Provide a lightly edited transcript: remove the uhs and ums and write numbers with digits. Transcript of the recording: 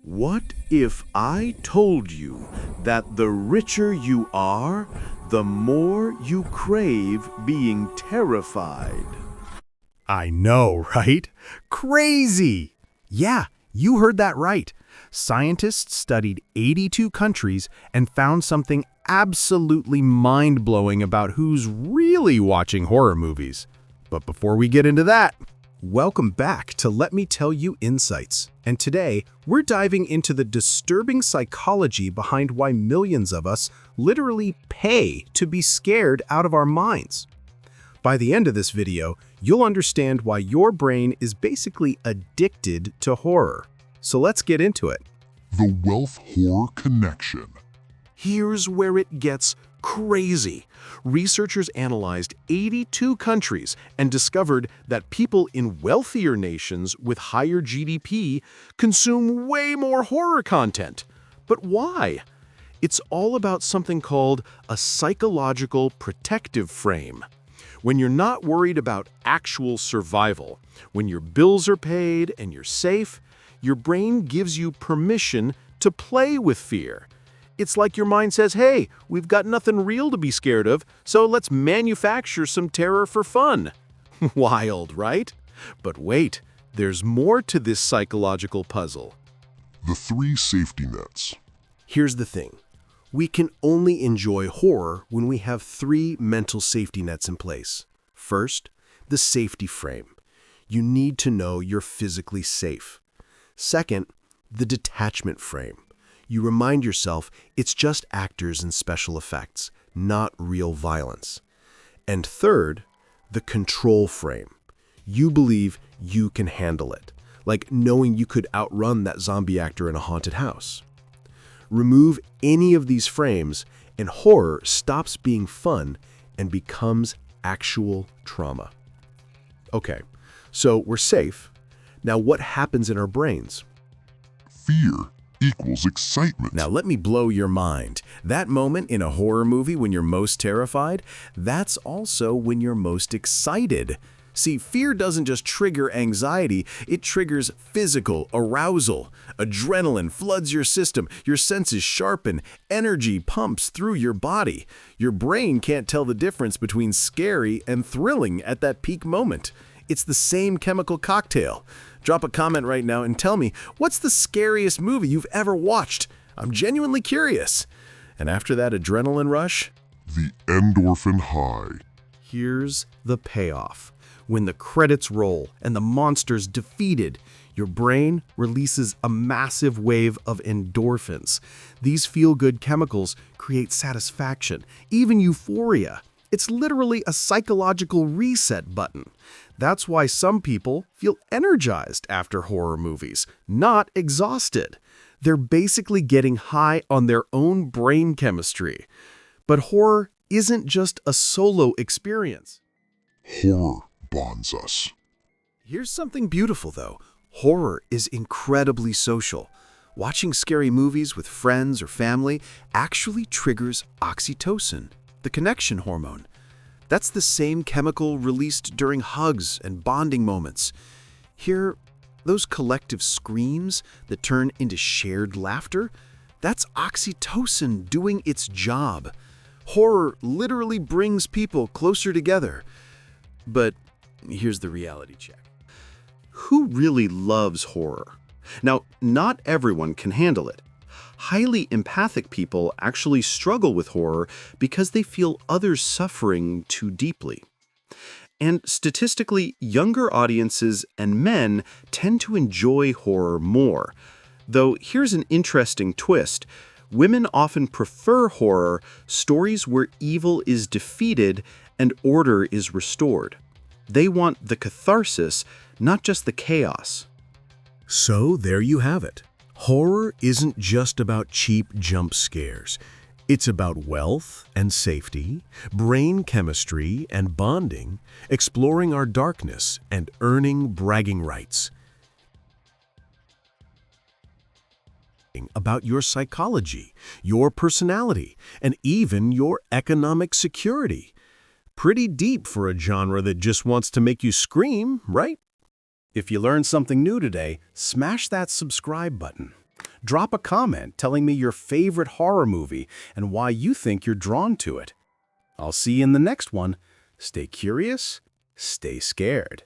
What if I told you that the richer you are, the more you crave being terrified? I know, right? Crazy! Yeah, you heard that right. Scientists studied 82 countries and found something absolutely mind-blowing about who's really watching horror movies. But before we get into that, welcome back to Let Me Tell You Insights. And today, we're diving into the disturbing psychology behind why millions of us literally pay to be scared out of our minds. By the end of this video, you'll understand why your brain is basically addicted to horror. So let's get into it. The wealth-horror connection. Here's where it gets crazy. Researchers analyzed 82 countries and discovered that people in wealthier nations with higher GDP consume way more horror content. But why? It's all about something called a psychological protective frame. When you're not worried about actual survival, when your bills are paid and you're safe, your brain gives you permission to play with fear. It's like your mind says, hey, we've got nothing real to be scared of, so let's manufacture some terror for fun. Wild, right? But wait, there's more to this psychological puzzle. The three safety nets. Here's the thing. We can only enjoy horror when we have three mental safety nets in place. First, the safety frame. You need to know you're physically safe. Second, the detachment frame. You remind yourself it's just actors and special effects, not real violence. And third, the control frame. You believe you can handle it, like knowing you could outrun that zombie actor in a haunted house. Remove any of these frames, and horror stops being fun and becomes actual trauma. Okay, so we're safe. Now what happens in our brains? Fear equals excitement. Now let me blow your mind. That moment in a horror movie when you're most terrified, that's also when you're most excited. See, fear doesn't just trigger anxiety, it triggers physical arousal. Adrenaline floods your system, your senses sharpen, energy pumps through your body. Your brain can't tell the difference between scary and thrilling at that peak moment. It's the same chemical cocktail. Drop a comment right now and tell me, what's the scariest movie you've ever watched? I'm genuinely curious. And after that adrenaline rush, The endorphin high. here's the payoff. When the credits roll and the monster's defeated, your brain releases a massive wave of endorphins. These feel-good chemicals create satisfaction, even euphoria. It's literally a psychological reset button. That's why some people feel energized after horror movies, not exhausted. They're basically getting high on their own brain chemistry. But horror isn't just a solo experience. Horror bonds us. Here's something beautiful, though. Horror is incredibly social. Watching scary movies with friends or family actually triggers oxytocin, the connection hormone. That's the same chemical released during hugs and bonding moments. Hear those collective screams that turn into shared laughter? That's oxytocin doing its job. Horror literally brings people closer together. But here's the reality check. Who really loves horror? Now, not everyone can handle it. Highly empathic people actually struggle with horror because they feel others suffering too deeply. And statistically, younger audiences and men tend to enjoy horror more. Though here's an interesting twist. Women often prefer horror, stories where evil is defeated and order is restored. They want the catharsis, not just the chaos. So there you have it. Horror isn't just about cheap jump scares. It's about wealth and safety, brain chemistry and bonding, exploring our darkness and earning bragging rights. About your psychology, your personality, and even your economic security. Pretty deep for a genre that just wants to make you scream, right? If you learned something new today, smash that subscribe button. Drop a comment telling me your favorite horror movie and why you think you're drawn to it. I'll see you in the next one. Stay curious, stay scared.